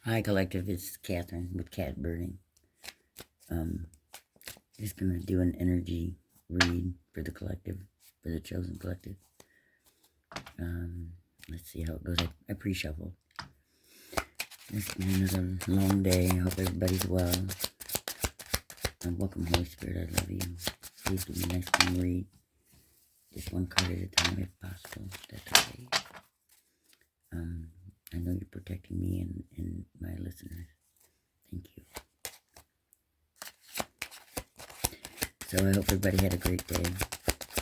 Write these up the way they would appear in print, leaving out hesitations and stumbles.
Hi, Collective. It's Catherine with Cat Burning. Just gonna do an energy read for the collective, for the chosen collective. Let's see how it goes. I pre-shuffled. It's been another long day. I hope everybody's well. Welcome, Holy Spirit. I love you. Please give me a nice clean read. Just one card at a time, if possible. That's okay. I know you're protecting me and my listeners. Thank you. So I hope everybody had a great day. I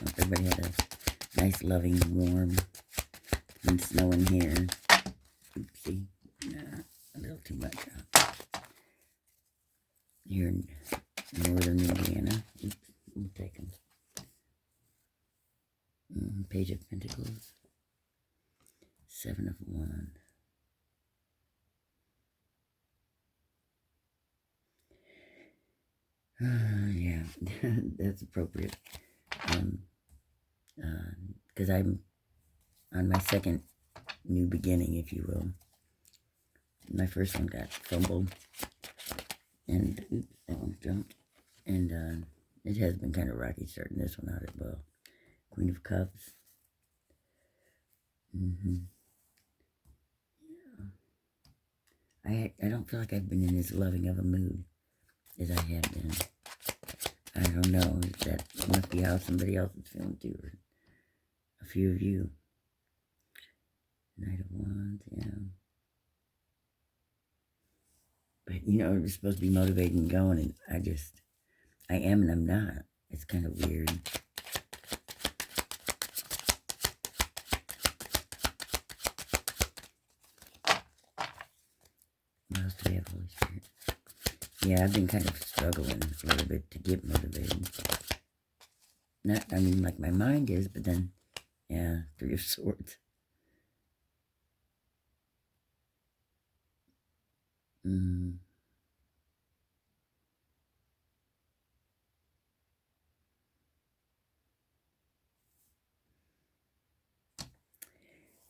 hope everybody had a nice, loving, warm. It's been snowing here. Oopsie. Nah, a little too much. Here in northern Indiana. Oops, we'll take them. Page of Pentacles. 7 of Wands. Yeah, that's appropriate. Because I'm on my second new beginning, if you will. My first one got fumbled, and oops, that one's jumped. And it has been kind of rocky starting this one out as well. Queen of Cups. Yeah. I don't feel like I've been in as loving of a mood as I have been. I don't know. That must be how somebody else is feeling too, or a few of you. Knight of Wands, yeah. But, it was supposed to be motivating and going, and I am and I'm not. It's kind of weird. What else do we have, Holy Spirit? Yeah, I've been kind of struggling a little bit to get motivated. Like my mind is, but then, yeah, 3 of Swords.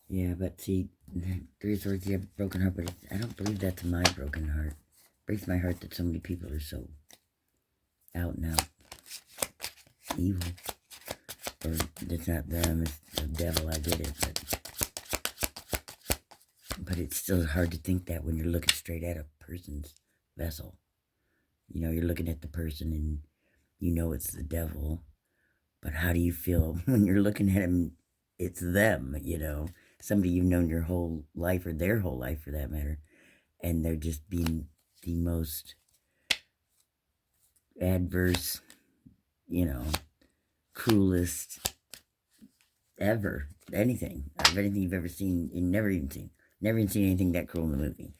Yeah, but see, 3 of Swords, you have a broken heart, but I don't believe that's my broken heart. It breaks my heart that so many people are so out and out evil. Or it's not them, it's the devil, I get it, but it's still hard to think that when you're looking straight at a person's vessel. You're looking at the person and it's the devil, but how do you feel when you're looking at him, it's them, somebody you've known your whole life, or their whole life for that matter, and they're just being the most adverse, cruelest ever, anything you've ever seen, never even seen anything that cruel in the movie.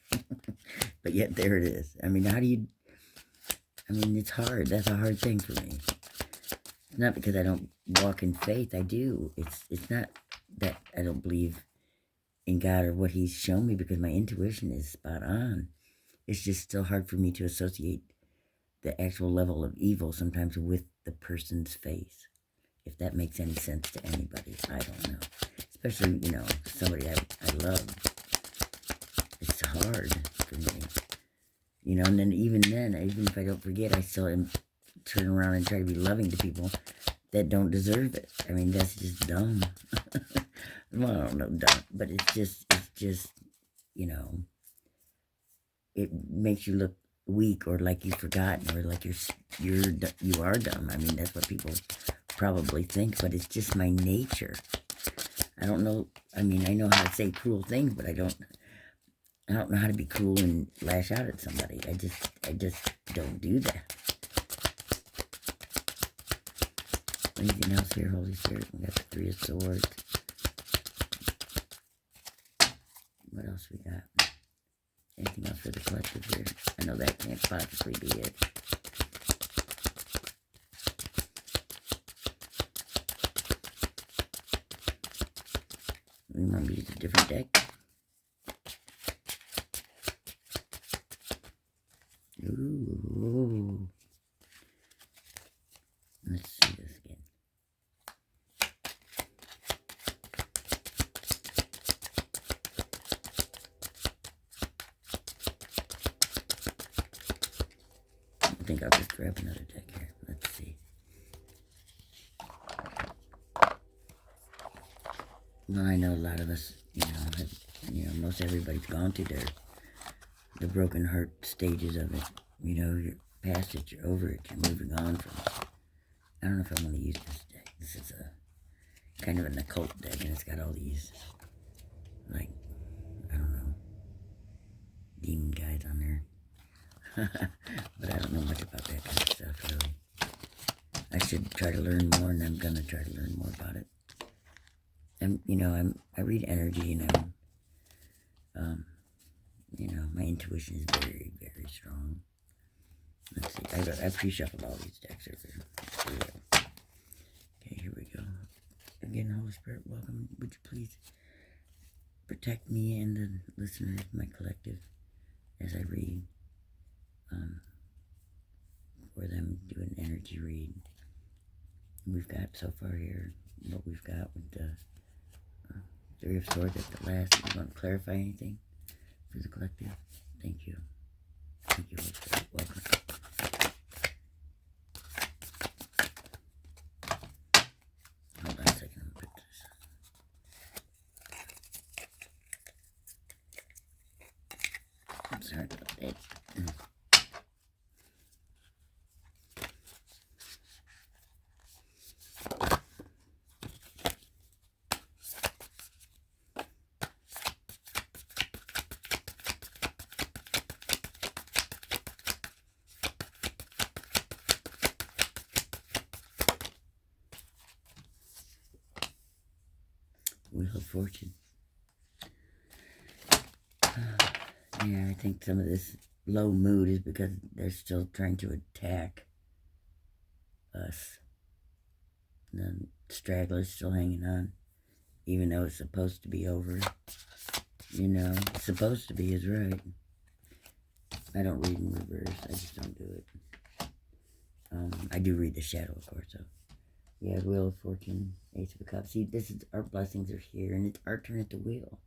But yet there it is. How do you, it's hard. That's a hard thing for me. It's not because I don't walk in faith. I do. It's not that I don't believe in God or what he's shown me, because my intuition is spot on. It's just still hard for me to associate the actual level of evil sometimes with the person's face. If that makes any sense to anybody, I don't know. Especially, somebody I love. It's hard for me. And then even if I don't forget, I still am turn around and try to be loving to people that don't deserve it. That's just dumb. Well, I don't know, dumb, but it's just, it makes you look weak, or like you've forgotten, or like you are dumb. That's what people probably think, but it's just my nature. I don't know. I know how to say cruel things, but I don't know how to be cruel and lash out at somebody. I just don't do that. Anything else here, Holy Spirit? We got the 3 of Swords. What else we got? Anything else for the collective here? I know that can't possibly be it. We might use a different deck. Ooh. Let's see this again. think I'll just grab another deck here. Let's see. Well, I know a lot of us, most everybody's gone through the broken heart stages of it. You're past it, you're over it, you're moving on from it. I don't know if I want to use this deck. This is a kind of an occult deck, and it's got all these, like, I don't know, demon guys on there. But I don't know much about that kind of stuff, really. I should try to learn more, and I'm gonna try to learn more about it. And I read energy, and my intuition is very, very strong. Let's see. I pre-shuffled all these decks over. Okay, here we go. Again, Holy Spirit, welcome. Would you please protect me and the listeners, my collective, as I read. For them, do an energy read. We've got so far here what we've got with the Three of Swords at the last. Do you want to clarify anything for the collective? Thank you. Thank you, Holy Spirit. Welcome. Hold on a second. I'm going to put this. I'm sorry about that. Wheel of Fortune. Yeah, I think some of this low mood is because they're still trying to attack us. The straggler's still hanging on, even though it's supposed to be over. Supposed to be is right. I don't read in reverse. I just don't do it. I do read the shadow, of course, so. Yeah, Wheel of Fortune, Ace of Cups. See, this is our blessings are here, and it's our turn at the wheel,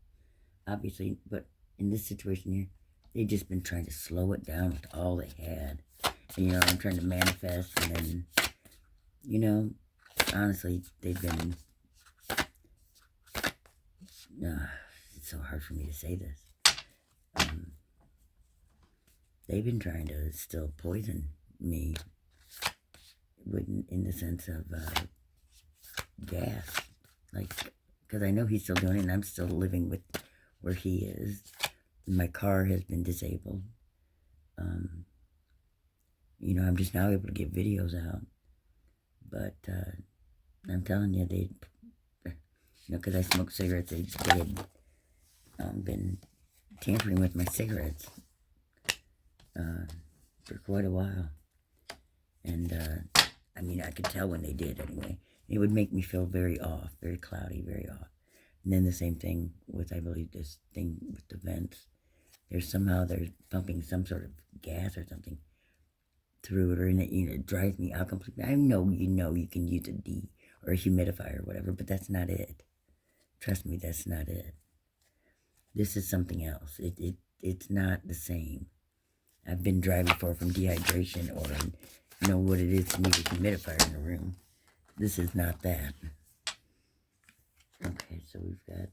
obviously. But in this situation here, they've just been trying to slow it down with all they had. And, I'm trying to manifest, and then, honestly, they've been. It's so hard for me to say this. They've been trying to still poison me. In the sense of gas, because I know he's still doing it, and I'm still living with where he is. My car has been disabled. I'm just now able to get videos out, but I'm telling you, because I smoke cigarettes, they had been tampering with my cigarettes for quite a while, and I could tell when they did anyway. It would make me feel very off, very cloudy, very off. And then the same thing with, I believe, this thing with the vents. They're pumping some sort of gas or something through it, or in it, it drives me out completely. I know you can use a or a humidifier or whatever, but that's not it. Trust me, that's not it. This is something else. It's not the same. I've been dry before from dehydration, or know what it is to need a humidifier in a room. This is not that. Okay, so we've got,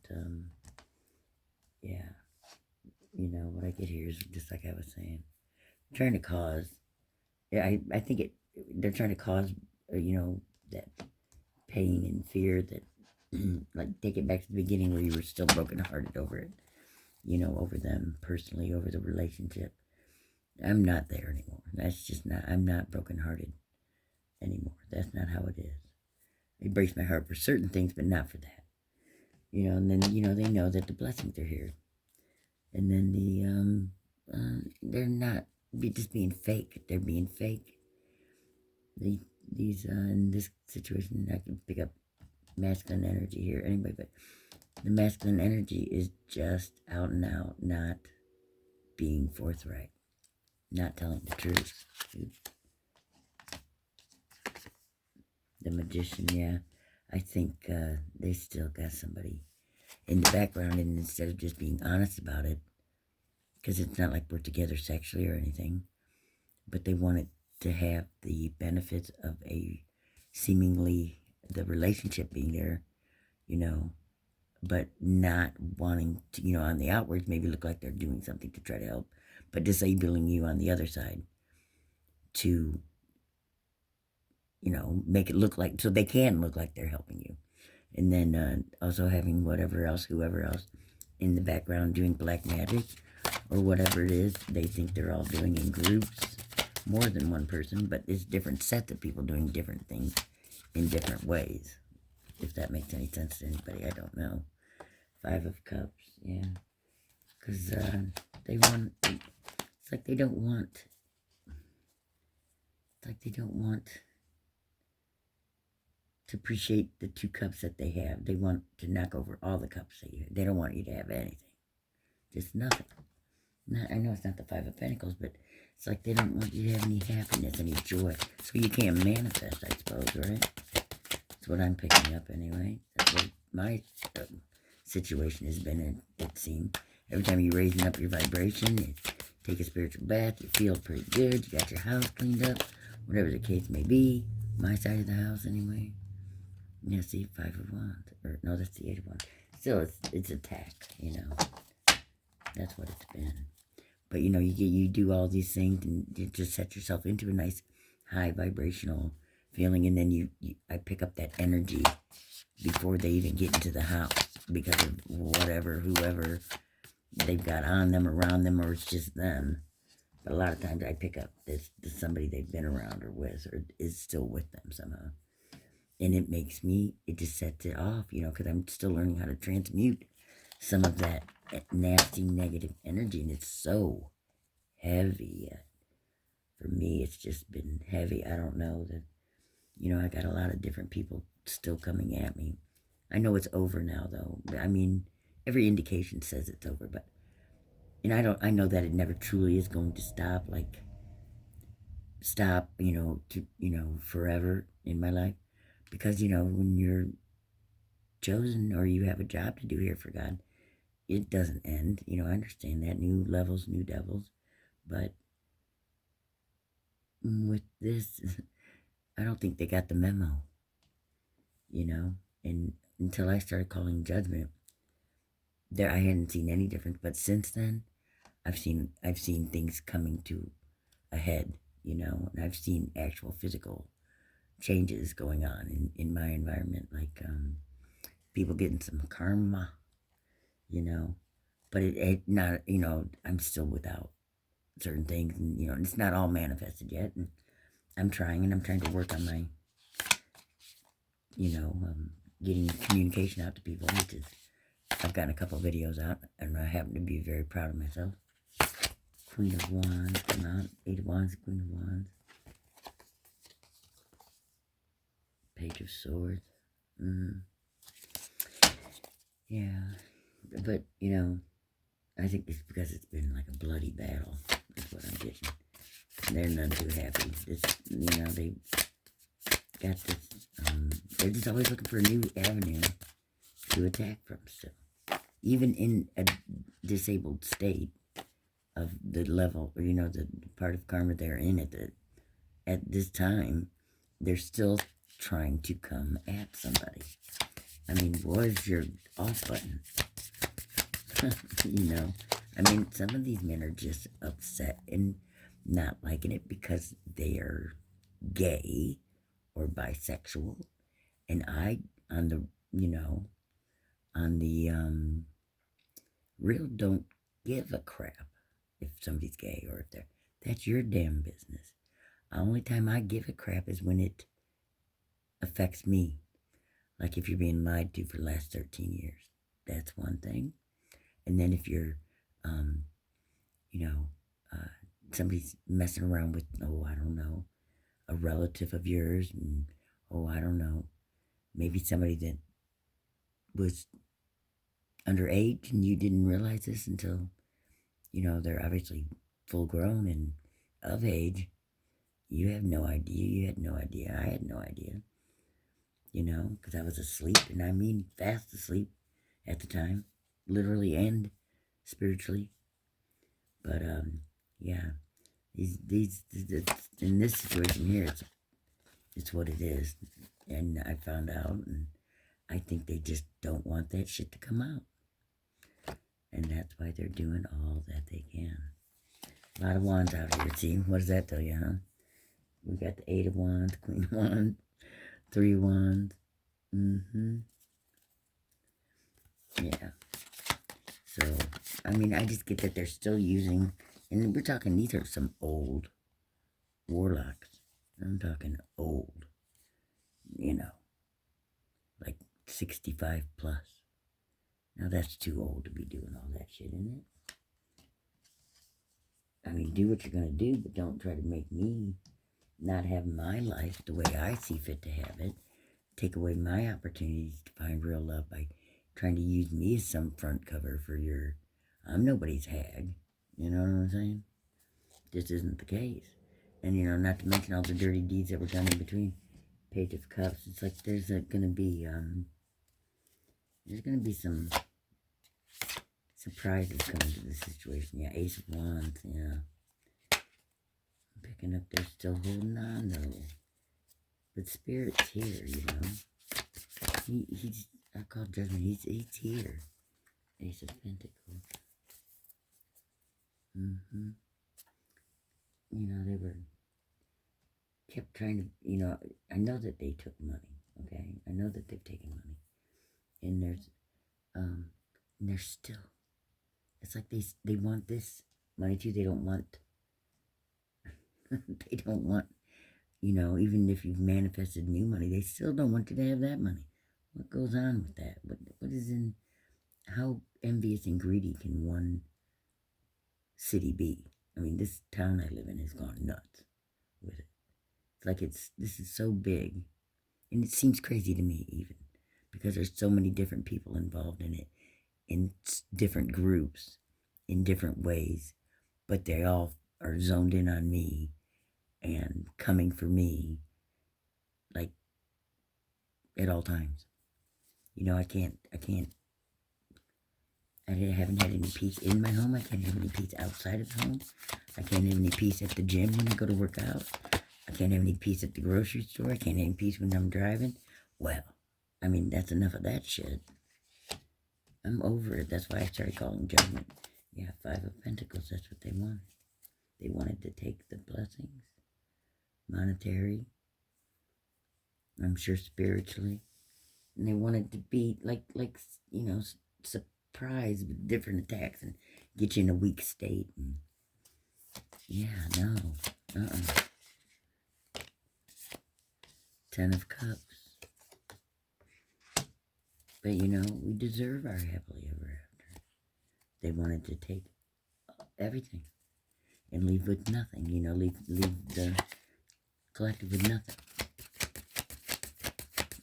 what I get here is just like I was saying. Trying to cause, I think they're trying to cause, that pain and fear that, take it back to the beginning where you were still brokenhearted over it, over them personally, over the relationship. I'm not there anymore. That's just not, I'm not brokenhearted anymore. That's not how it is. It breaks my heart for certain things, but not for that. And then, they know that the blessings are here. And then they're not just being fake. They're being fake. These, in this situation, I can pick up masculine energy here anyway, but the masculine energy is just out and out, not being forthright. Not telling the truth. The Magician, yeah. I think they still got somebody in the background, and instead of just being honest about it, because it's not like we're together sexually or anything, but they want it to have the benefits of a seemingly the relationship being there, but not wanting to, on the outwards maybe look like they're doing something to try to help, but disabling you on the other side to, make it look like, so they can look like they're helping you. And then also having whoever else in the background doing black magic or whatever it is they think they're all doing in groups, more than one person, but it's different sets of people doing different things in different ways. If that makes any sense to anybody, I don't know. 5 of Cups, yeah. Because it's like they don't want to appreciate the 2 cups that they have. They want to knock over all the cups that you have. They don't want you to have anything. Just nothing. I know it's not the 5 of Pentacles, but it's like they don't want you to have any happiness, any joy. So you can't manifest, I suppose, right? That's what I'm picking up anyway. That's what my situation has been, it seems. Every time you're raising up your vibration, you take a spiritual bath, you feel pretty good, you got your house cleaned up, whatever the case may be. My side of the house, anyway. Yeah, see, 5 of Wands. Or, no, that's the 8 of Wands. Still, it's attack, That's what it's been. But, you do all these things and you just set yourself into a nice high vibrational feeling. And then I pick up that energy before they even get into the house because of whoever they've got on them, around them, or it's just them. But a lot of times I pick up this somebody they've been around or with or is still with them somehow. And it just sets it off, because I'm still learning how to transmute some of that nasty negative energy. And it's so heavy. For me, it's just been heavy. I don't know that, I got a lot of different people still coming at me. I know it's over now, though. I mean, every indication says it's over, but, and I know that it never truly is going to stop, forever in my life. Because, when you're chosen or you have a job to do here for God, it doesn't end. I understand that. New levels, new devils. But with this, I don't think they got the memo. And until I started calling judgment, I hadn't seen any difference. But since then, I've seen things coming to a head, and I've seen actual physical changes going on in my environment, like people getting some karma, but it not, I'm still without certain things, and it's not all manifested yet, and I'm trying to work on my, getting communication out to people, which is, I've gotten a couple of videos out, and I happen to be very proud of myself. Queen of Wands, come out. 8 of Wands, Queen of Wands. Page of Swords. Yeah. But, I think it's because it's been like a bloody battle. That's what I'm getting. They're none too happy. They got this, they're just always looking for a new avenue to attack from still. Even in a disabled state of the level, or, the part of karma they're in at this time, they're still trying to come at somebody. I mean, where's your off button? Some of these men are just upset and not liking it because they are gay or bisexual. And I, on the real, don't give a crap if somebody's gay or if that's your damn business. The only time I give a crap is when it affects me. Like if you're being lied to for the last 13 years. That's one thing. And then if you're, somebody's messing around with, I don't know, a relative of yours, and, I don't know, maybe somebody that was underage and you didn't realize this until, they're obviously full grown and of age. You have no idea. You had no idea. I had no idea. Because I was asleep, and I mean fast asleep at the time, literally and spiritually. But, yeah, In this situation here, it's what it is. And I found out, and I think they just don't want that shit to come out. And that's why they're doing all that they can. A lot of wands out here. See, what does that tell you, huh? We got the 8 of Wands, Queen of Wands, 3 of Wands. Yeah. So, I mean, I just get that they're still using, and we're talking, these are some old warlocks. I'm talking old, like 65 plus. Now that's too old to be doing all that shit, isn't it? I mean, do what you're going to do, but don't try to make me not have my life the way I see fit to have it. Take away my opportunities to find real love by trying to use me as some front cover for your... I'm nobody's hag. You know what I'm saying? This isn't the case. And, not to mention all the dirty deeds that were done in between. Page of Cups. It's like there's going to be some surprises coming to the situation. Yeah, Ace of Wands, yeah. I'm picking up they're still holding on, though. But Spirit's here, He's, I call Judgment, he's here. Ace of Pentacles. They were kept trying to, I know that they took money, okay? I know that they've taken money. And they're still, it's like they want this money too. They don't want, even if you've manifested new money, they still don't want you to have that money. What goes on with that? What is how envious and greedy can one city be? I mean, this town I live in has gone nuts with it. It's like this is so big, and it seems crazy to me even, because there's so many different people involved in it, in different groups, in different ways, but they all are zoned in on me and coming for me, like, at all times. I haven't had any peace in my home. I can't have any peace outside of the home. I can't have any peace at the gym when I go to work out. I can't have any peace at the grocery store. I can't have any peace when I'm driving. Well, I mean, that's enough of that shit. I'm over it. That's why I started calling Judgment. Yeah, 5 of Pentacles, that's what they wanted. They wanted to take the blessings, monetary, I'm sure spiritually. And they wanted to be surprise with different attacks and get you in a weak state. And yeah, no. 10 of Cups. But we deserve our happily ever after. They wanted to take everything and leave with nothing. Leave the collective with nothing.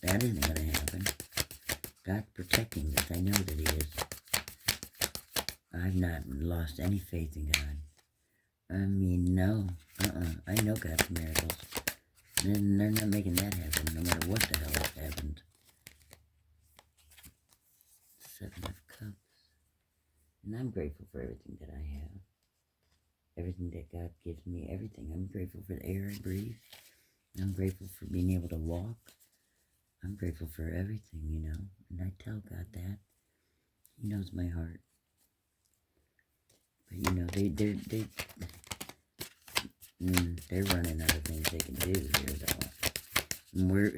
That isn't going to happen. God's protecting this. I know that He is. I've not lost any faith in God. I mean, no. I know God's miracles. They're not making that happen, no matter what the hell has happened. 7 of Cups. And I'm grateful for everything that I have. Everything that God gives me, everything. I'm grateful for the air I breathe. I'm grateful for being able to walk. I'm grateful for everything, And I tell God that. He knows my heart. But, they're running out of things they can do here, though.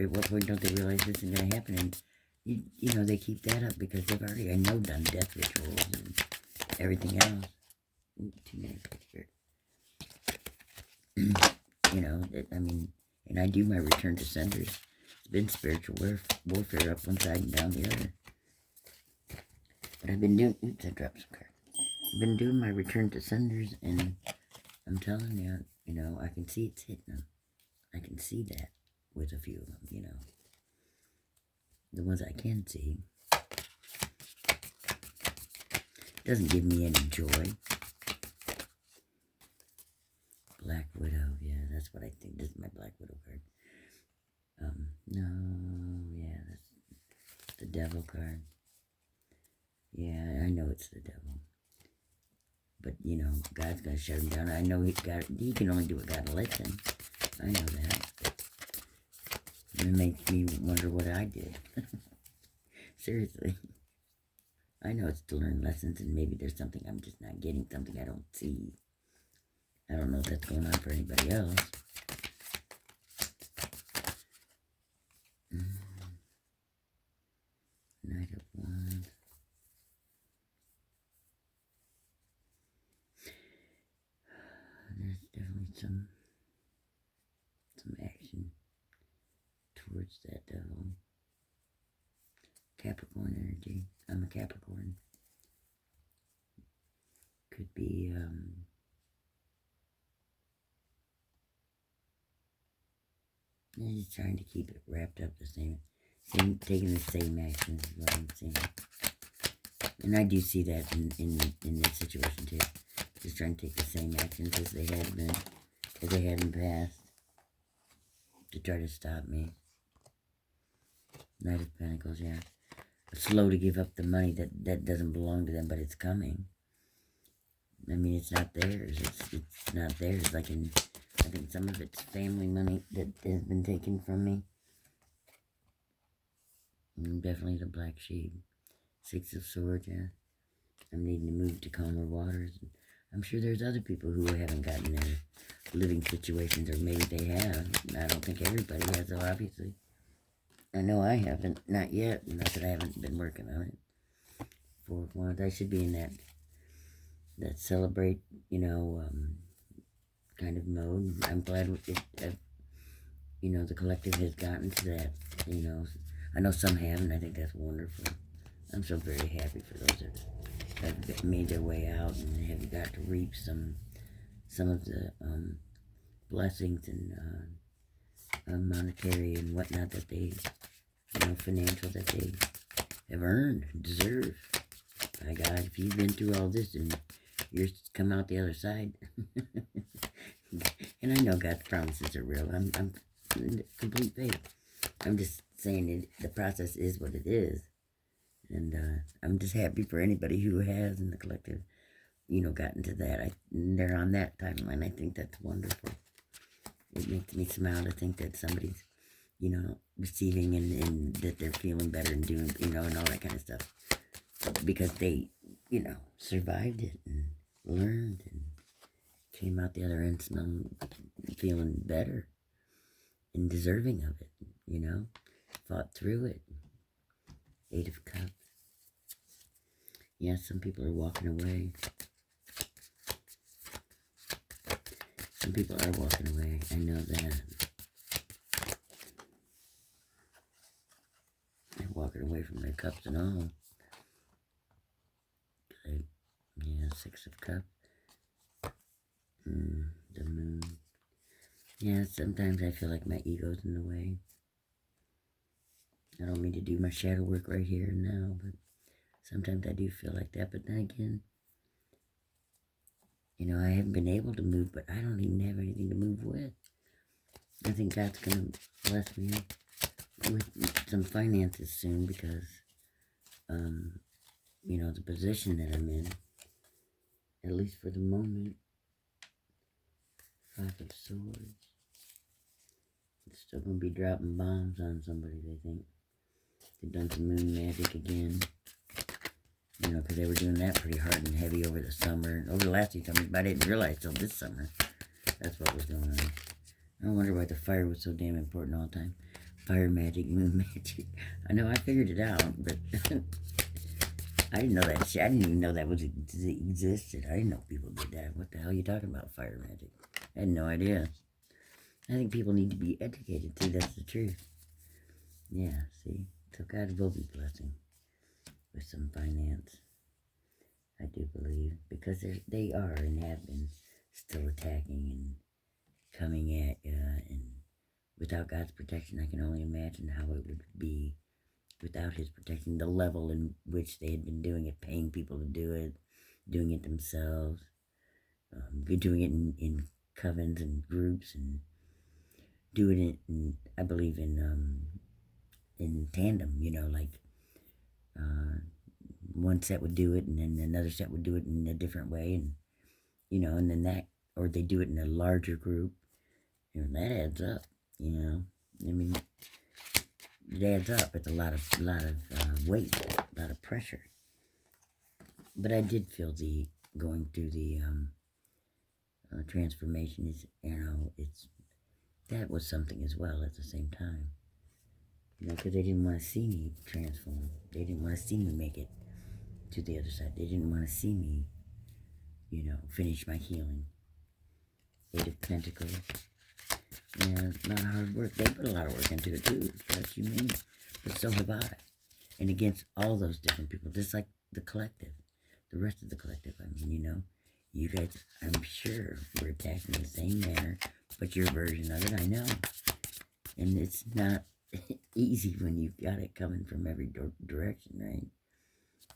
At what point don't they realize this isn't going to happen? And, they keep that up because they've already, I know, done death rituals and everything else. Ooh, too many pictures. And I do my return to senders. It's been spiritual warfare up one side and down the other. But I've been doing, oops, I dropped some cards. I've been doing my return to senders, and I'm telling you, I can see it's hitting them. I can see that with a few of them, The ones I can see. Doesn't give me any joy. Black Widow, yeah, that's what I think. This is my Black Widow card. No, yeah, that's the Devil card. Yeah, I know it's the Devil. but God's gonna shut him down. I know he can only do what God lets him. I know that. It makes me wonder what I did. Seriously. I know it's to learn lessons, and maybe there's something I'm just not getting, something I don't see. I don't know if that's going on for anybody else. Knight of Wands. There's definitely some action towards that devil. Capricorn energy. I'm a Capricorn. Could be he's trying to keep it wrapped up the same, taking the same actions is what I'm seeing. And I do see that in this situation too. Just trying to take the same actions as they had in the past to try to stop me. Knight of Pentacles, yeah. Slow to give up the money that doesn't belong to them, but it's coming. I mean, it's not theirs. It's not theirs. Like I think some of it's family money that has been taken from me. And definitely the Black Sheep. Six of Swords, yeah. I'm needing to move to calmer waters. I'm sure there's other people who haven't gotten their living situations, or maybe they have. I don't think everybody has, though, obviously. I know I haven't. Not yet. Not that I haven't been working on it. Four of Wands. I should be in that celebrate, kind of mode. I'm glad the collective has gotten to that, I know some haven't. I think that's wonderful. I'm so very happy for those that have made their way out and have got to reap some of the blessings and monetary and whatnot that they, financial that they have earned, deserve. By God, if you've been through all this and you're come out the other side, and I know God's promises are real. I'm in complete faith. I'm just saying the process is what it is. And I'm just happy for anybody who has in the collective, gotten to that. They're on that timeline. I think that's wonderful. It makes me smile to think that somebody's, receiving and that they're feeling better and doing, and all that kind of stuff. Because they, survived it and learned and came out the other end smelling, feeling better and deserving of it, fought through it. Eight of Cups. Yeah, some people are walking away. Some people are walking away. I know that. They're walking away from their cups and all. Yeah, Six of Cups. The Moon. Yeah, sometimes I feel like my ego's in the way. I don't mean to do my shadow work right here and now, but sometimes I do feel like that. But then again, I haven't been able to move, but I don't even have anything to move with. I think God's going to bless me with some finances soon because, the position that I'm in, at least for the moment. Five of Swords. It's still going to be dropping bombs on somebody, they think. They've done some moon magic again. Because they were doing that pretty hard and heavy over the summer. Over the last few summers, but I didn't realize till this summer. That's what was going on. I wonder why the fire was so damn important all the time. Fire magic, moon magic. I know, I figured it out, but I didn't know that shit. I didn't even know that existed. I didn't know people did that. What the hell are you talking about, fire magic? I had no idea. I think people need to be educated, too. That's the truth. Yeah, see? So God will be blessing with some finance. I do believe. Because they are and have been still attacking and coming at you. And without God's protection, I can only imagine how it would be without His protection. The level in which they had been doing it, paying people to do it, doing it themselves, doing it in covens and groups, and doing it, I believe, in tandem, like one set would do it, and then another set would do it in a different way, and and then that, or they do it in a larger group, that adds up, I mean, it adds up. It's a lot of weight, a lot of pressure. But I did feel going through the transformation is, that was something as well at the same time. Because they didn't want to see me transform. They didn't want to see me make it to the other side. They didn't want to see me, finish my healing. Eight of Pentacles. Yeah, a lot of hard work. They put a lot of work into it too. That's you mean. But so have I. And against all those different people, just like the collective, the rest of the collective. I mean, you guys, I'm sure, were attacked in the same manner, but your version of it, I know. And it's not easy when you've got it coming from every direction, right?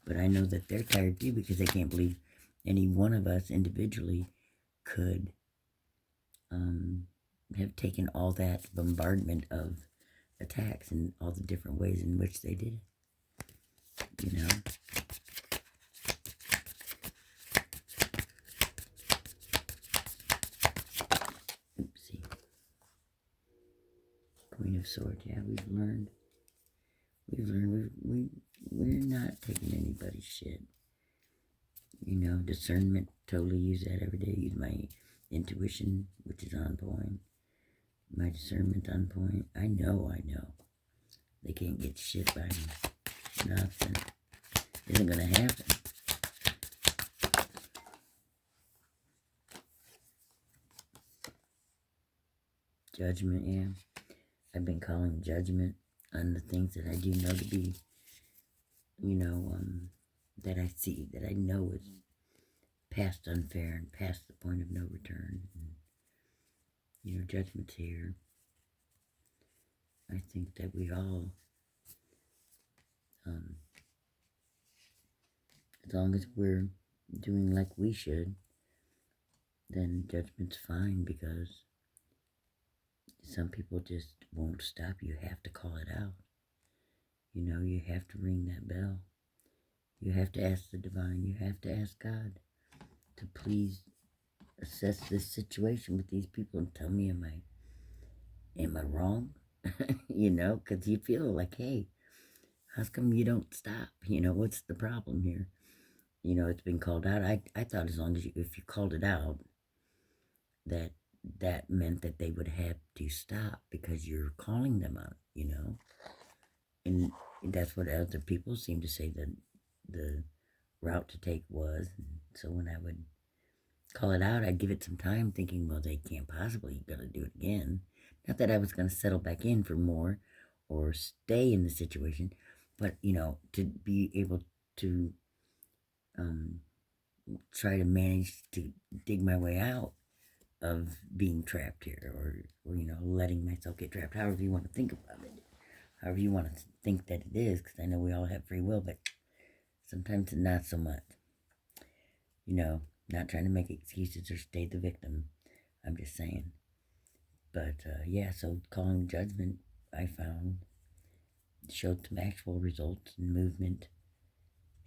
But I know that they're tired too, because they can't believe any one of us individually could have taken all that bombardment of attacks and all the different ways in which they did it, Oopsie. Queen of Swords. Yeah, we're not taking anybody's shit. Discernment, totally use that every day. Use my intuition, which is on point. My discernment on point. I know. They can't get shit by me. Nothing. Isn't gonna happen. Judgment, yeah. I've been calling judgment on the things that I do know to be, that I see, that I know is past unfair and past the point of no return. And, judgment's here. I think that we all, as long as we're doing like we should, then judgment's fine, because some people just won't stop. You have to call it out. You have to ring that bell. You have to ask the divine. You have to ask God to please assess this situation with these people and tell me, am I wrong? Because you feel like, hey, how come you don't stop? What's the problem here? It's been called out. I thought as long as if you called it out, that meant that they would have to stop because you're calling them out, And that's what other people seem to say that the route to take was. And so when I would call it out, I'd give it some time thinking, well, they can't possibly gonna do it again. Not that I was going to settle back in for more or stay in the situation, but, to be able to try to manage to dig my way out of being trapped here, or letting myself get trapped, however you want to think about it, however you want to think that it is, because I know we all have free will, but sometimes not so much. Not trying to make excuses or stay the victim. I'm just saying. But, yeah, so calling judgment, I found, showed some actual results in movement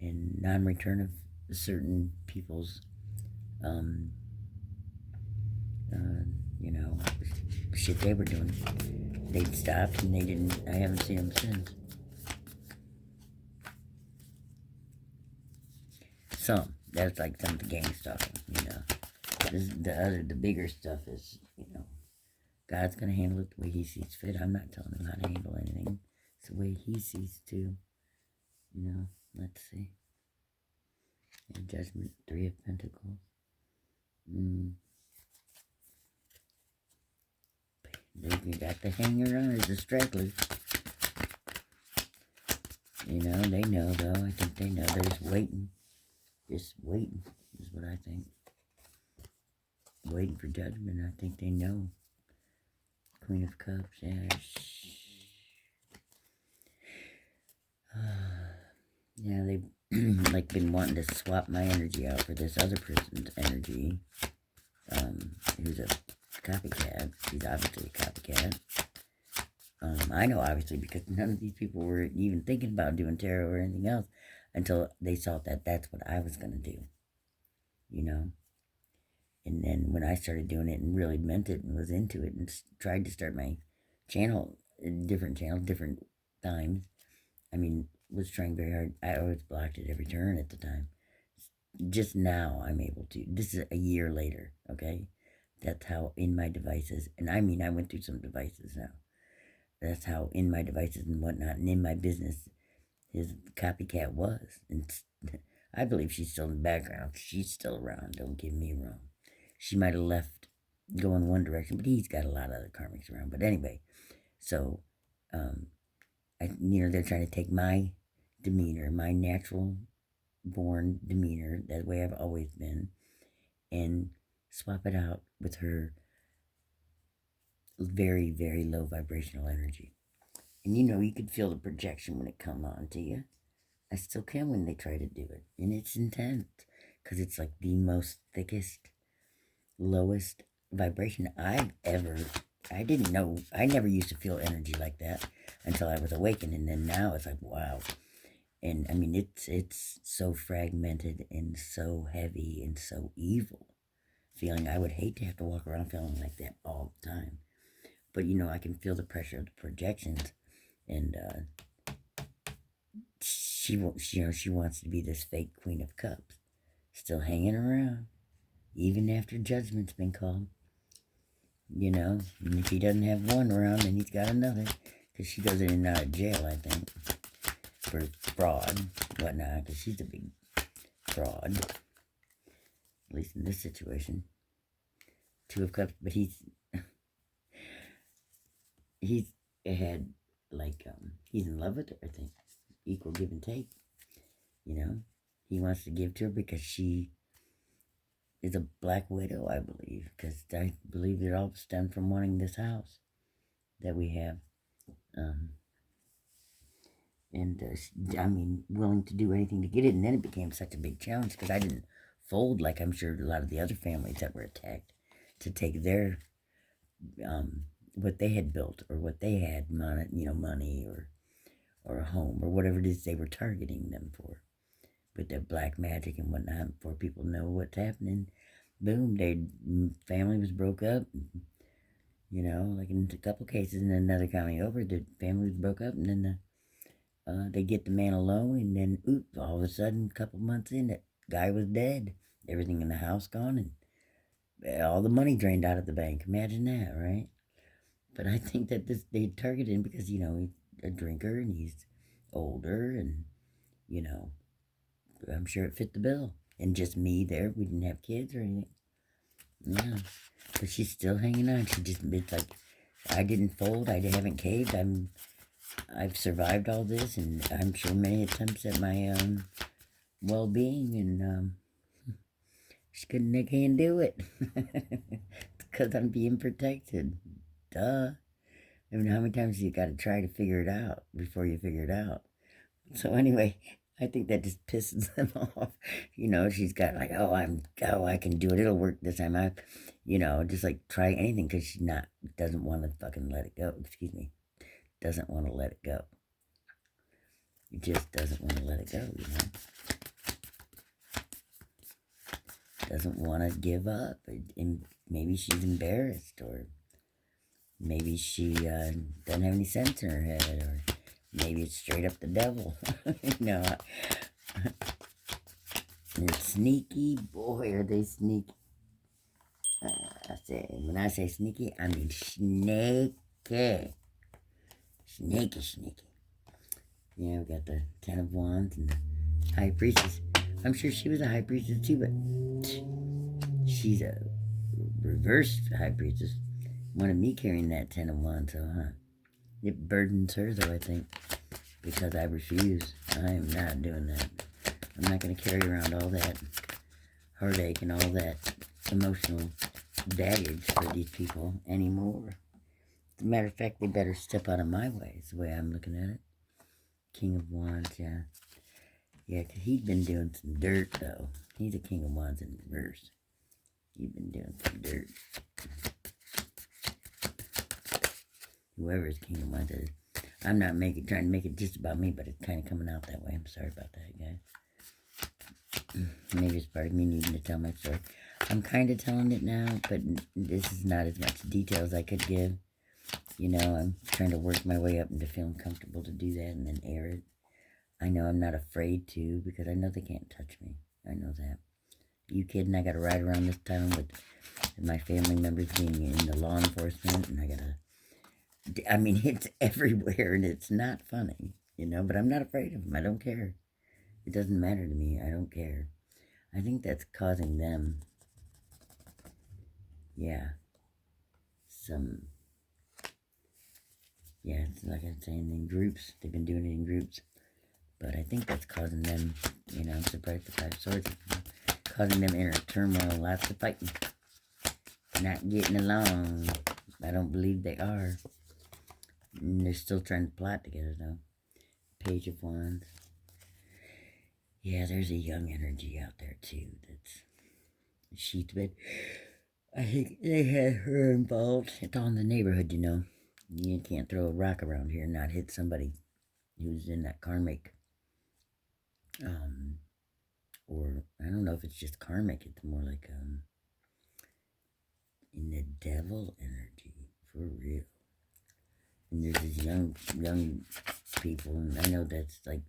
and non-return of certain people's, shit they were doing. They'd stopped and they didn't, I haven't seen them since. That's like some of the gang stuff, the bigger stuff is, God's going to handle it the way he sees fit. I'm not telling him how to handle anything. It's the way he sees to, let's see. And Judgment, 3 of Pentacles. They got the hanger on as the stragglers. They know though. I think they know. They're just waiting. Just waiting is what I think. Waiting for judgment. I think they know. Queen of Cups, yeah. Yeah, they've like been wanting to swap my energy out for this other person's energy. Who's a copycat. She's obviously a copycat. I know obviously because none of these people were even thinking about doing tarot or anything else until they saw that that's what I was going to do. And then when I started doing it and really meant it and was into it and tried to start my channel, different times, I mean, was trying very hard. I always blocked it every turn at the time. Just now I'm able to. This is a year later, okay? That's how in my devices, and I mean, I went through some devices now. That's how in my devices and whatnot, and in my business, his copycat was. And I believe she's still in the background. She's still around. Don't get me wrong. She might have left going one direction, but he's got a lot of other karmics around. But anyway, so, they're trying to take my demeanor, my natural born demeanor, that way I've always been, and swap it out with her very, very low vibrational energy. And you could feel the projection when it come on to you. I still can when they try to do it. And it's intense because it's like the most thickest, lowest vibration I didn't know. I never used to feel energy like that until I was awakened. And then now it's like, wow. And I mean, it's so fragmented and so heavy and so evil feeling. I would hate to have to walk around feeling like that all the time. But I can feel the pressure of the projections, and she wants to be this fake Queen of Cups, still hanging around, even after judgment's been called. And if he doesn't have one around, then he's got another, because she goes in and out of jail, I think, for fraud, whatnot, because she's a big fraud, at least in this situation. Two of Cups, but he's had, like, he's in love with her, I think. Equal give and take. He wants to give to her because she is a black widow, I believe. Because I believe it all stemmed from wanting this house that we have. Willing to do anything to get it. And then it became such a big challenge because I didn't fold like I'm sure a lot of the other families that were attacked to take their what they had built or what they had, money or a home or whatever it is they were targeting them for, with their black magic and whatnot, before people know what's happening. Boom, family was broke up. Like in a couple cases, in another county over, the family was broke up, and then they get the man alone, and then oops, all of a sudden, a couple months in, that guy was dead. Everything in the house gone, and all the money drained out of the bank. Imagine that, right? But I think that they targeted him because, he's a drinker and he's older and, I'm sure it fit the bill. And just me there, we didn't have kids or anything. Yeah, but she's still hanging on. It's like, I didn't fold, I haven't caved, I've survived all this, and I'm sure many attempts at my, well-being, and, they can't do it. Because I'm being protected. Duh. I mean, how many times you got to try to figure it out before you figure it out? So anyway, I think that just pisses them off. She's got like, I can do it. It'll work this time. Just like try anything because she doesn't want to fucking let it go. Excuse me. Doesn't want to let it go. He just doesn't want to let it go, Doesn't want to give up. And maybe she's embarrassed, or maybe she doesn't have any sense in her head, or maybe it's straight up the devil. They're sneaky. Boy, are they sneaky. When I say sneaky, I mean snaky. Snaky. We got the Ten of Wands and the High Priestess. I'm sure she was a High Priestess too, but she's a reversed High Priestess. Wanted me carrying that Ten of Wands, so, it burdens her, though, I think, because I refuse. I am not doing that. I'm not going to carry around all that heartache and all that emotional baggage for these people anymore. As a matter of fact, they better step out of my way, is the way I'm looking at it. King of Wands, yeah. Yeah, because he's been doing some dirt, though. He's a King of Wands in reverse. He's been doing some dirt. Whoever is King of Wands is. I'm not trying to make it just about me, but it's kind of coming out that way. I'm sorry about that, guys. Maybe it's part of me needing to tell my story. I'm kind of telling it now, but this is not as much detail as I could give. You know, I'm trying to work my way up into feeling comfortable to do that and then air it. I know I'm not afraid to because I know they can't touch me. I know that. You kidding? I got to ride around this town with my family members being in the law enforcement, and I mean, it's everywhere, and it's not funny, you know, but I'm not afraid of them. I don't care. It doesn't matter to me. I don't care. I think that's causing them, yeah, it's like I'm saying, in groups. They've been doing it in groups. But I think that's causing them, you know, I'm surprised the Five Swords, causing them inner turmoil, lots of fighting, not getting along. I don't believe they are. And they're still trying to plot together, though. Page of Wands. Yeah, there's a young energy out there, too, she's been, I think they had her involved. It's all in the neighborhood, you know. You can't throw a rock around here and not hit somebody who's in that karmic, or I don't know if it's just karmic, it's more like, in the devil energy, for real. And there's these young people, and I know that's like,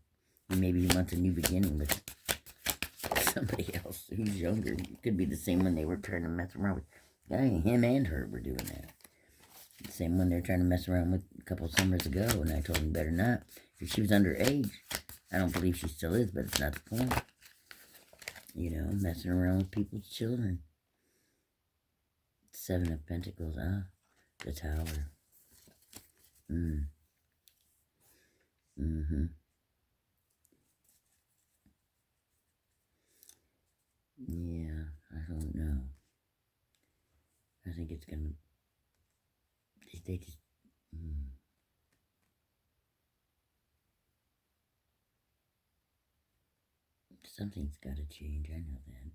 maybe he wants a new beginning with somebody else who's younger. It could be the same one they were trying to mess around with. Him and her were doing that. The same one they're trying to mess around with a couple summers ago, and I told him better not. If she was underage, I don't believe she still is, but it's not the point. You know, messing around with people's children. Seven of Pentacles, the Tower. Yeah, I don't know. I think it's gonna, they just, something's gotta change, I know that.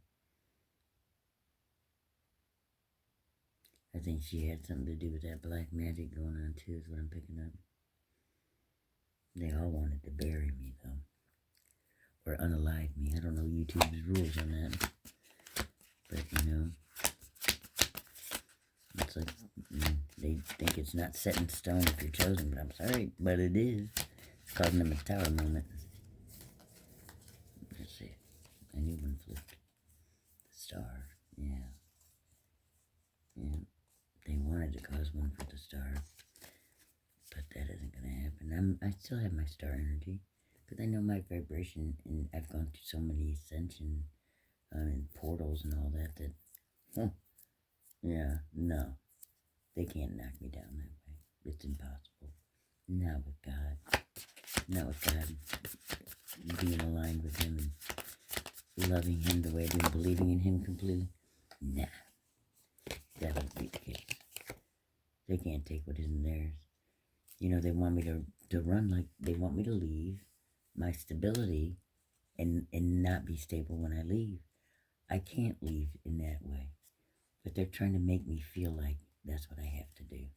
I think she had something to do with that black magic going on too, is what I'm picking up. They all wanted to bury me, though. Or unalive me. I don't know YouTube's rules on that. But, you know, it's like, they think it's not set in stone if you're chosen, but I'm sorry, but it is. It's causing them a tower moment. Let's see. I knew one flipped. The Star. Yeah. They wanted to cause one for the Star. But that isn't going to happen. I still have my star energy. Because I know my vibration, and I've gone through so many ascension and portals and all that, yeah, no. They can't knock me down that way. It's impossible. Not with God. Not with God. Being aligned with Him and loving Him the way I do, believing in Him completely. Nah. That won't be the case. They can't take what isn't theirs. You know, they want me to run, like they want me to leave my stability and not be stable when I leave. I can't leave in that way. But they're trying to make me feel like that's what I have to do.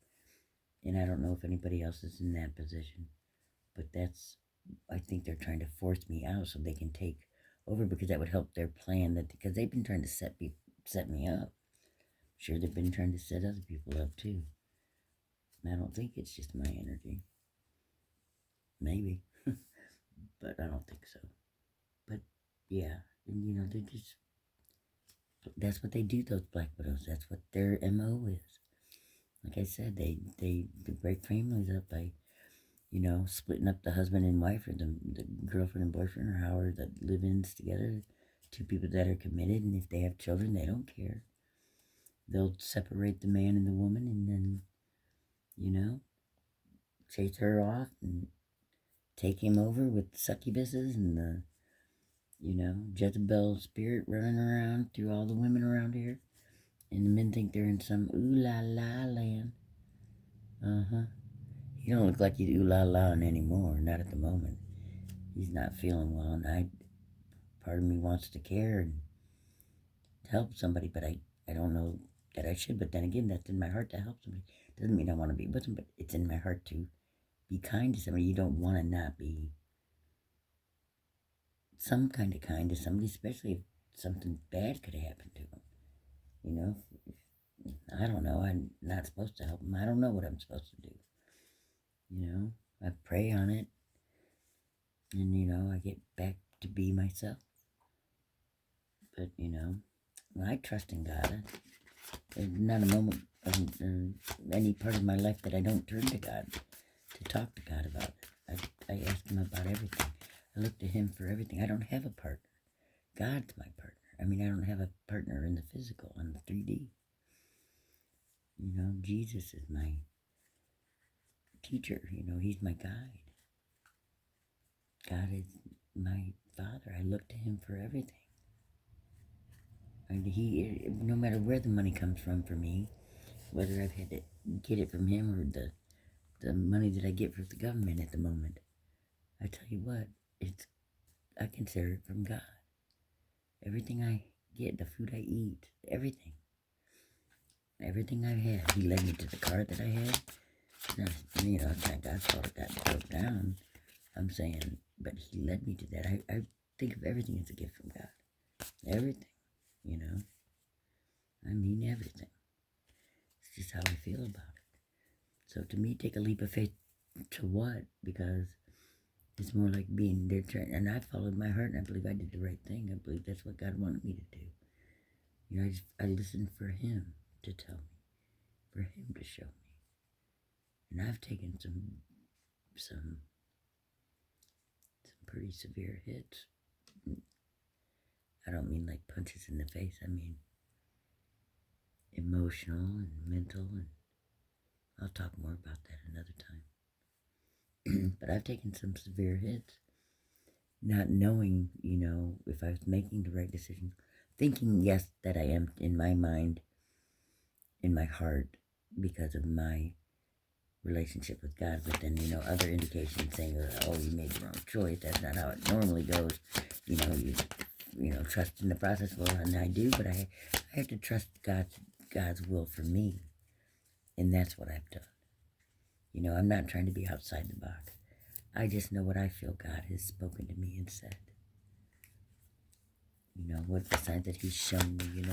And I don't know if anybody else is in that position. But I think they're trying to force me out so they can take over, because that would help their plan. Because they've been trying to set me up. Sure, they've been trying to set other people up too. And I don't think it's just my energy. Maybe. But I don't think so. But yeah, and you know, that's what they do, those Black Widows. That's what their MO is. Like I said, they break families up by, you know, splitting up the husband and wife, or the girlfriend and boyfriend, or however, that live-ins together. Two people that are committed, and if they have children, they don't care. They'll separate the man and the woman, and then, you know, chase her off and take him over with succubuses and the, you know, Jezebel spirit running around through all the women around here. And the men think they're in some ooh-la-la land. He don't look like he's ooh-la-la anymore, not at the moment. He's not feeling well, and part of me wants to care and help somebody, but I don't know that I should. But then again, that's in my heart to help somebody. Doesn't mean I want to be with them, but it's in my heart to be kind to somebody. You don't want to not be some kind of kindness to somebody, especially if something bad could have happened to them. You know, I don't know. I'm not supposed to help them. I don't know what I'm supposed to do. You know, I pray on it, and I get back to be myself. But I trust in God. There's not a moment of any part of my life that I don't turn to God to talk to God about it. I ask Him about everything. I look to Him for everything. I don't have a partner. God's my partner. I mean, I don't have a partner in the physical, in the 3D. Jesus is my teacher. He's my guide. God is my Father. I look to Him for everything. And no matter where the money comes from for me, whether I've had to get it from Him or the money that I get from the government at the moment, I tell you what, I consider it from God. Everything I get, the food I eat, everything I've had, He led me to the car that I had. It's not God's fault it got broke down. I'm saying, but He led me to that. I think of everything as a gift from God. Everything, I mean everything. It's just how I feel about it. So to me, take a leap of faith to what? Because it's more like being there, and I followed my heart, and I believe I did the right thing. I believe that's what God wanted me to do. I listened for Him to tell me, for Him to show me. And I've taken some pretty severe hits. I don't mean like punches in the face. I mean emotional and mental, and I'll talk more about that another time. But I've taken some severe hits, not knowing, if I was making the right decision, thinking, yes, that I am in my mind, in my heart, because of my relationship with God, but then, other indications saying, oh, you made the wrong choice. That's not how it normally goes. You trust in the process. Well, and I do, but I have to trust God's will for me, and that's what I've done. I'm not trying to be outside the box. I just know what I feel God has spoken to me and said. What the signs that He's shown me,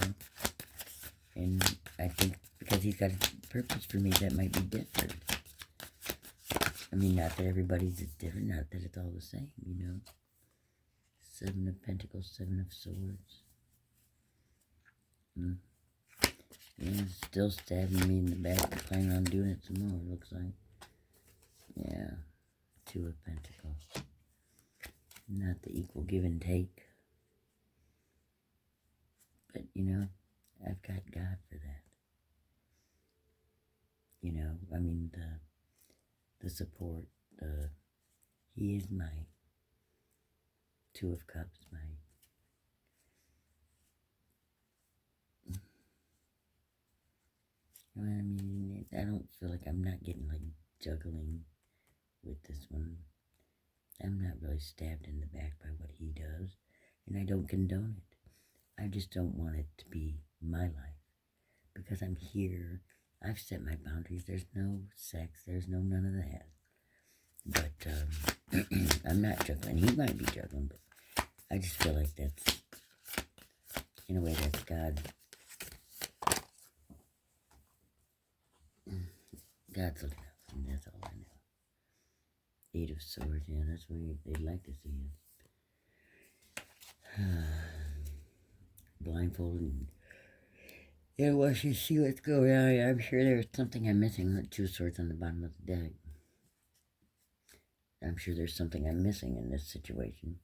And I think because He's got a purpose for me that might be different. I mean, not that everybody's different, not that it's all the same, 7 of Pentacles, 7 of Swords. Yeah, still stabbing me in the back, planning on doing it some more, it looks like. Yeah, 2 of Pentacles. Not the equal give and take. But, I've got God for that. I mean, the support, He is my 2 of Cups, I mean, I don't feel like I'm not getting, like, juggling with this one. I'm not really stabbed in the back by what he does, and I don't condone it. I just don't want it to be my life, because I'm here. I've set my boundaries. There's no sex. There's no none of that. But I'm not juggling. He might be juggling, but I just feel like that's, in a way, that's God. God's looking out for me. That's all I know. 8 of Swords. Yeah, that's where they'd like to see you. Blindfolded. Yeah, well, you see what's going on. I'm sure there's something I'm missing. With 2 swords on the bottom of the deck. I'm sure there's something I'm missing in this situation.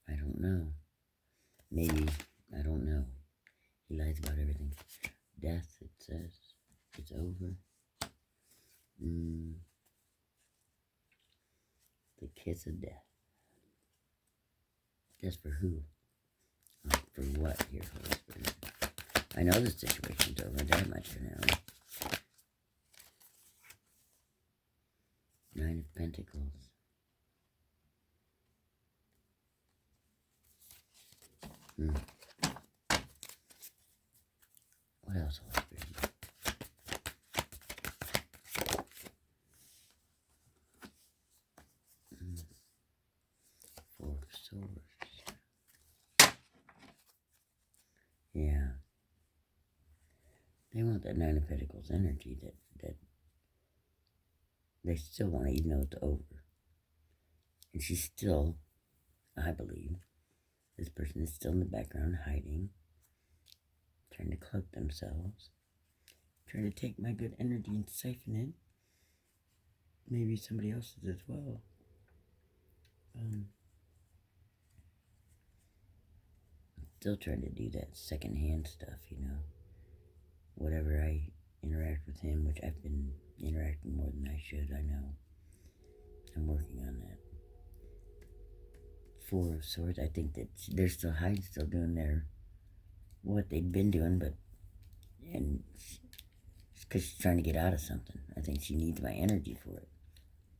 I don't know. Maybe. I don't know. He lies about everything. Death, it says. It's over. The kiss of death. Just for who? For what here, Holy Spirit? I know the situation's over. That much for now. 9 of Pentacles. What else, Holy Spirit? Swords. Yeah. They want that Nine of Pentacles energy that they still want to, even though it's over. And she's still, I believe, this person is still in the background hiding, trying to cloak themselves, trying to take my good energy and siphon it. Maybe somebody else's as well. Still trying to do that secondhand stuff, Whatever I interact with him, which I've been interacting more than I should, I know. I'm working on that. Four of Swords, I think that they're still hiding, still doing what they've been doing, and it's because she's trying to get out of something. I think she needs my energy for it.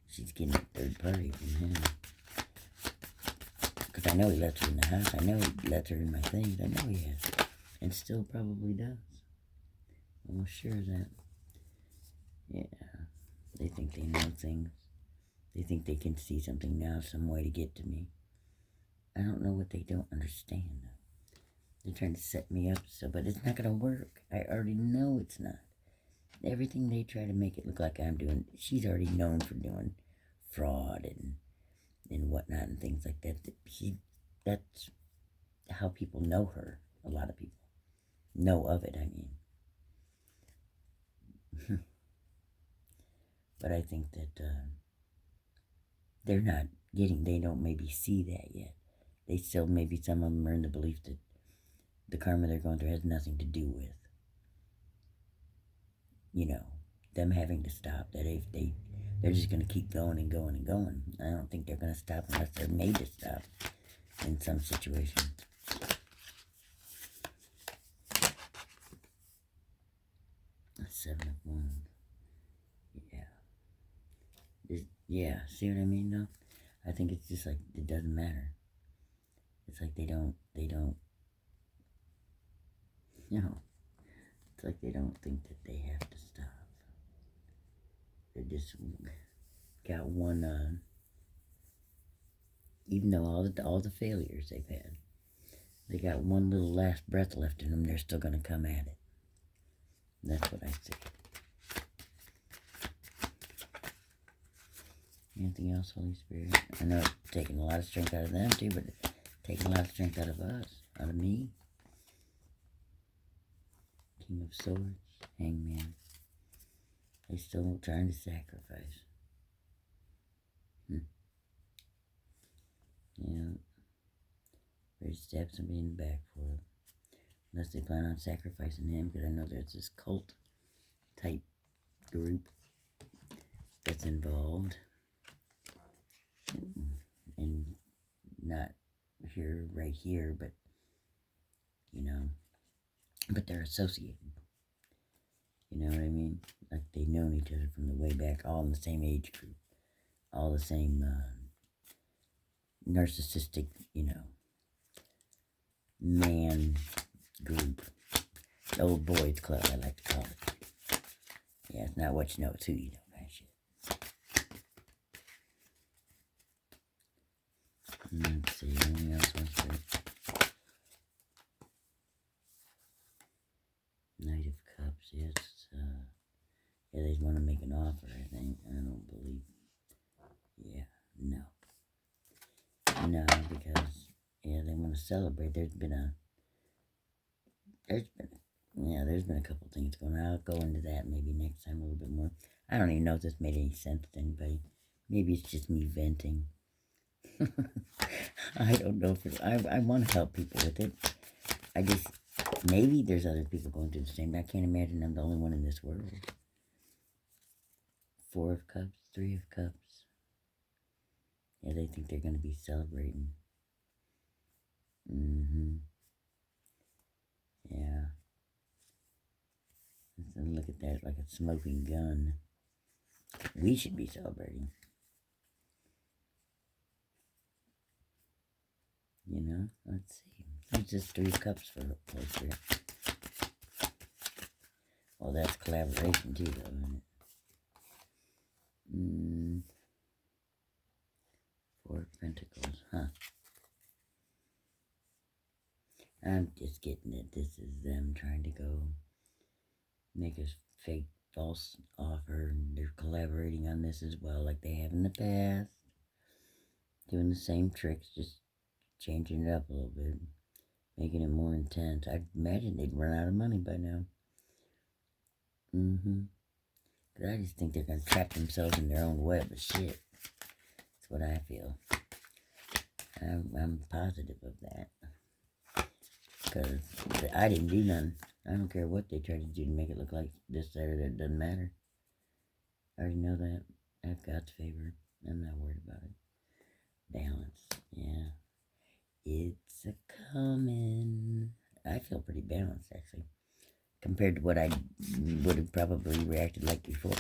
She's getting a third party from him. Because I know he lets her in the house. I know he lets her in my things. I know he has. And still probably does. Almost sure of that. Yeah. They think they know things. They think they can see something now, some way to get to me. I don't know what they don't understand. They're trying to set me up, but it's not going to work. I already know it's not. Everything they try to make it look like I'm doing, she's already known for doing fraud and whatnot and things like that. That's how people know her. A lot of people know of it, I mean. But I think that they don't maybe see that yet. They still, maybe some of them are in the belief that the karma they're going through has nothing to do with, them having to stop. That if they're just going to keep going and going and going. I don't think they're going to stop unless they're made to stop in some situations. Seven of Wands. Yeah, see what I mean, though? I think it's just like, it doesn't matter. It's like they don't, it's like they don't think that they have to stop. They just got one, even though all the failures they've had, they got one little last breath left in them, they're still going to come at it. That's what I see. Anything else, Holy Spirit? I know it's taking a lot of strength out of them too, but it's taking a lot of strength out of us, out of me. King of Swords, Hangman. They still trying to sacrifice. Yeah. Ready to stab somebody in the back for it. Unless they plan on sacrificing him, because I know there's this cult type group that's involved. And not right here, but, but they're associated. You know what I mean? Like they've known each other from the way back, all in the same age group, all the same narcissistic, man group. The old boys club, I like to call it. Yeah, it's not what you know, it's who you know, kind of shit. Let's see, anything else wants to... Knight of Cups, yes. Yeah, they want to make an offer, I think. I don't believe... Yeah, no. No, because, yeah, they want to celebrate. There's been a couple things going on. I'll go into that maybe next time a little bit more. I don't even know if this made any sense to anybody. Maybe it's just me venting. I don't know if I want to help people with it. Maybe there's other people going through the same. I can't imagine I'm the only one in this world. Four of Cups, Three of Cups. Yeah, they think they're going to be celebrating. Yeah. And look at that, like a smoking gun. We should be celebrating. Let's see. It's just Three of Cups for Holy Spirit. Well, that's collaboration too, though, isn't it? Four of Pentacles, huh? I'm just getting it. This is them trying to go make a fake false offer, and they're collaborating on this as well, like they have in the past. Doing the same tricks, just changing it up a little bit, making it more intense. I imagine they'd run out of money by now. Cause I just think they're gonna trap themselves in their own web of shit. That's what I feel. I'm positive of that. Because I didn't do none. I don't care what they try to do to make it look like this, that, or that. It doesn't matter. I already know that. I have God's favor. I'm not worried about it. Balance. Yeah. It's a coming. I feel pretty balanced, actually. Compared to what I would have probably reacted like before.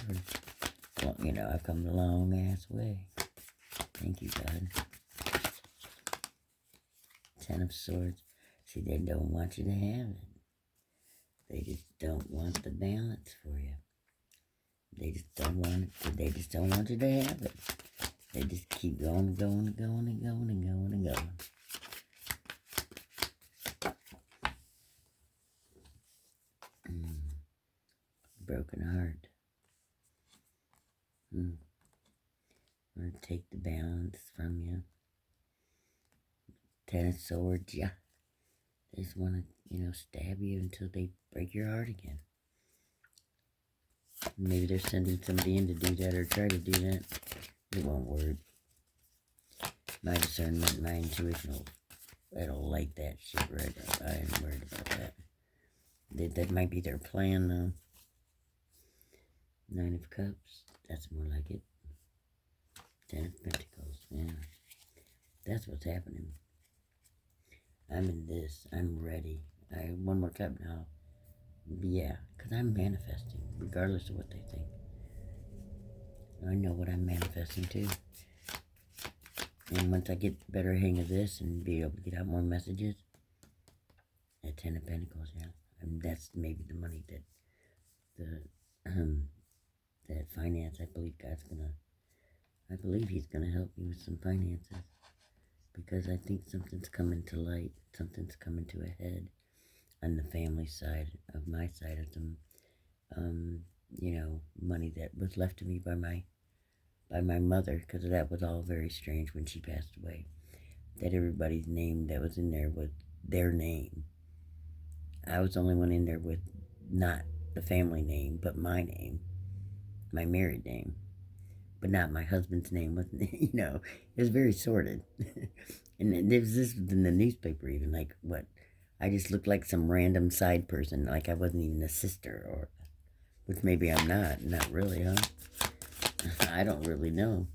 Well, I've come a long ass way. Thank you, God. Ten of Swords. See, they don't want you to have it. They just don't want the balance for you. They just don't want it. They just don't want you to have it. They just keep going and going and going and going and going and going. Broken heart. Want to take the balance from you. Ten of Swords, yeah. They just want to, stab you until they break your heart again. Maybe they're sending somebody in to do that or try to do that. It won't work. My discernment, my intuition that'll light that shit right up. I ain't worried about that. That might be their plan, though. Nine of Cups. That's more like it. Ten of Pentacles. Yeah. That's what's happening. I'm in this. I'm ready. One more cup now. Yeah, because I'm manifesting, regardless of what they think. I know what I'm manifesting too. And once I get better hang of this and be able to get out more messages, at Ten of Pentacles, yeah. And that's maybe the money that that finance. I believe he's gonna help me with some finances. Because I think something's coming to light. Something's coming to a head on the family side of my side of them. Money that was left to me by my mother, because that was all very strange when she passed away. That everybody's name that was in there was their name. I was the only one in there with not the family name, but my name, my married name, but not my husband's name. It was very sordid. And this was in the newspaper even, like, what? I just looked like some random side person, like I wasn't even a sister, or which maybe I'm not really, huh? I don't really know.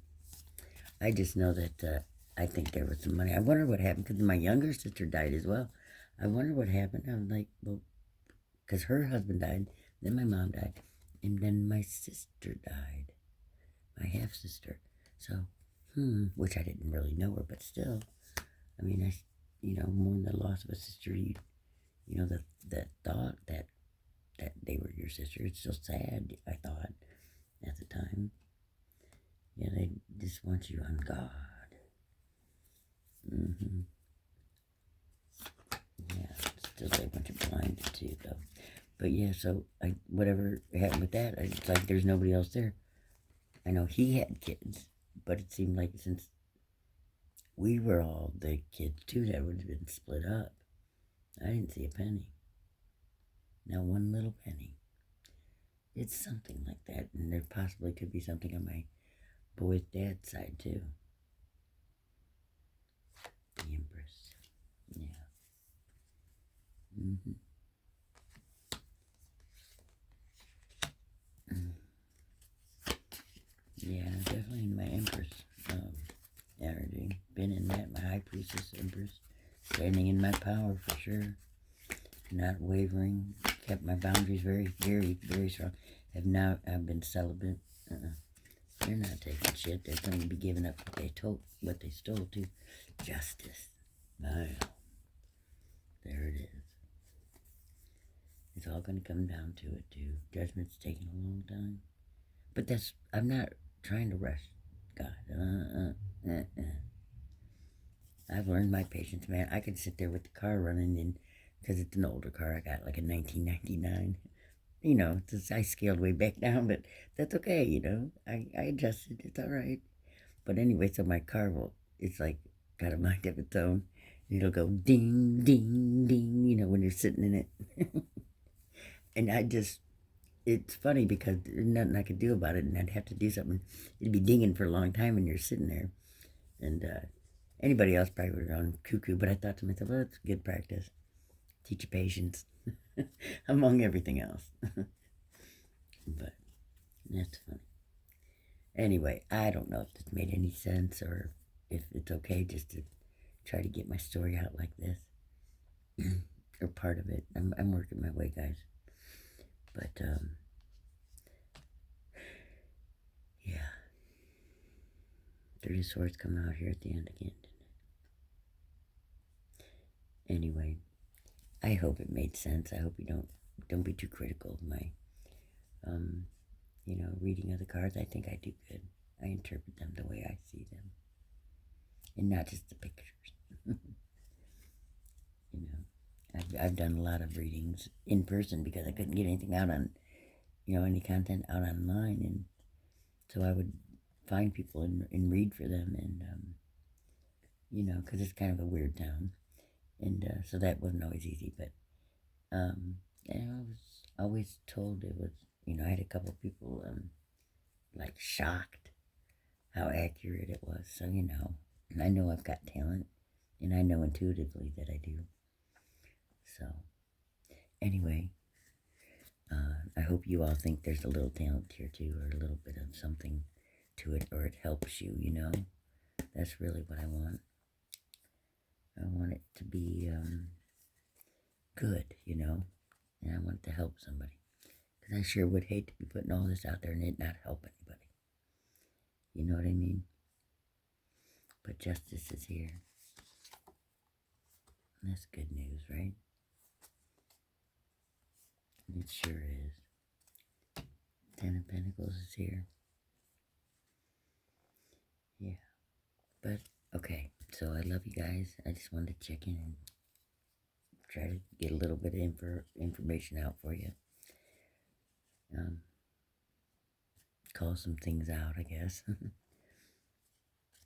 I just know that I think there was some money. I wonder what happened, because my younger sister died as well. I wonder what happened. I'm like, well, because her husband died, then my mom died, and then my sister died, my half-sister. So, which I didn't really know her, but still, I mean, more than the loss of a sister, the thought that they were your sister, it's so sad, I thought, at the time. Yeah, they just want you on guard. Yeah, still they want you blinded too, though. But yeah, so whatever happened with that, it's like there's nobody else there. I know he had kids, but it seemed like since we were all the kids too, that would have been split up. I didn't see a penny. Not one little penny. It's something like that, and there possibly could be something on my boy's dad's side too. The Empress. Yeah. Yeah, definitely in my Empress energy. Been in that, my High Priestess Empress. Standing in my power for sure. Not wavering. Kept my boundaries very, very, very strong. I've been celibate. They're not taking shit. They're going to be giving up what they stole to justice. Wow. There it is. It's all going to come down to it too. Judgment's taking a long time. But I'm not trying to rush God. I've learned my patience, man. I can sit there with the car running and because it's an older car. I got like a 1999. You know, I scaled way back down, but that's okay. You know, I adjusted. It's all right. But anyway, so my car it's like got a mind of its own. It'll go ding, ding, ding. You know, when you're sitting in it, and it's funny because there's nothing I could do about it, and I'd have to do something. It'd be dinging for a long time, and you're sitting there, and anybody else probably would have gone cuckoo. But I thought to myself, well, it's good practice. Teach you patience, among everything else. But that's funny. Anyway, I don't know if this made any sense or if it's okay just to try to get my story out like this, or part of it. I'm working my way, guys. But yeah, dirty swords come out here at the end again. Anyway, I hope it made sense. I hope you don't be too critical of my reading of the cards. I think I do good. I interpret them the way I see them, and not just the pictures. You know, I've done a lot of readings in person because I couldn't get anything out on, any content out online, and so I would find people and read for them, and because it's kind of a weird town, and so that wasn't always easy, but I was always told it was, I had a couple of people like shocked how accurate it was. So I know I've got talent, and I know intuitively that I do. So anyway, I hope you all think there's a little talent here too, or a little bit of something to it, or it helps you. That's really what I want. I want it to be good, and I want it to help somebody. Because I sure would hate to be putting all this out there and it not help anybody. You know what I mean? But justice is here. And that's good news, right? It sure is. Ten of Pentacles is here. Yeah. But, okay. So I love you guys. I just wanted to check in and try to get a little bit of information out for you. Call some things out, I guess.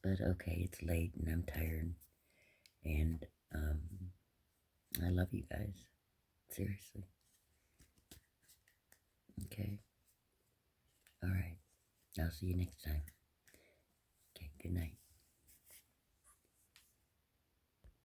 But okay, it's late and I'm tired. And I love you guys. Seriously. Okay. All right. I'll see you next time. Okay, good night.